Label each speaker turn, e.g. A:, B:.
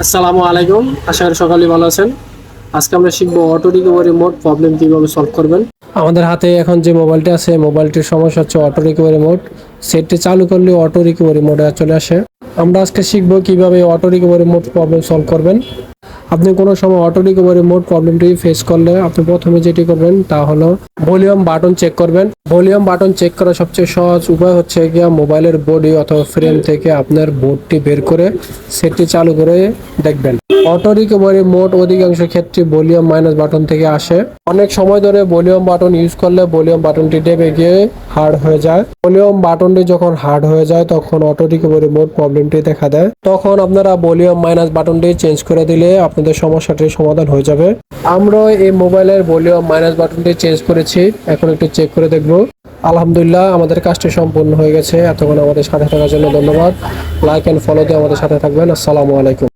A: আসসালামু আলাইকুম, আশা করি সকালে ভালো আছেন। আজকে আমরা শিখবো অটো রিকভারি মোড প্রবলেম কিভাবে সলভ করবেন। আমাদের হাতে এখন যে মোবাইলটি আছে, মোবাইলটির সমস্যা হচ্ছে অটো রিকভারি মোড। সেটটি চালু করলে অটো রিকভারি মোডে চলে আসে। আমরা আজকে শিখবো কিভাবে auto recovery mode problem solve করবেন। আপনি কোনো সময় অটো রিকভারি মোড প্রবলেমটি ফেস করলে আপনি প্রথমে যেটি করবেন তা হলো ভলিউম বাটন চেক করবেন। ভলিউম বাটন চেক করার সবচেয়ে সহজ উপায় হচ্ছে গিয়া মোবাইলের বডি অথবা ফ্রেম থেকে আপনার বোর্ডটি বের করে সেটটি চালু করে দেখবেন। অটো রিকভারি মোড অধিকাংশ ক্ষেত্রে ভলিউম মাইনাস বাটন থেকে আসে। অনেক সময় ধরে ভলিউম বাটন ইউজ করলে ভলিউম বাটনটি টেপে গিয়ে হার্ড হয়ে যায়। ভলিউম বাটনটি যখন হার্ড হয়ে যায় তখন অটো রিকভারি মোড প্রবলেমটি দেখা দেয়। তখন আপনারা ভলিউম মাইনাস বাটনটি চেঞ্জ করে দিলে আপনাদের সমস্যাটির সমাধান হয়ে যাবে। আমরা এই মোবাইলের ভলিউম মাইনাস বাটনটি চেঞ্জ করেছি, এখন একটু চেক করে দেখব। আলহামদুলিল্লাহ, আমাদের কাজটি সম্পূর্ণ হয়ে গেছে। এতক্ষণ আমাদের সাথে থাকার জন্য ধন্যবাদ। লাইক এন্ড ফলো দিয়ে আমাদের সাথে থাকবেন। আসসালামু আলাইকুম।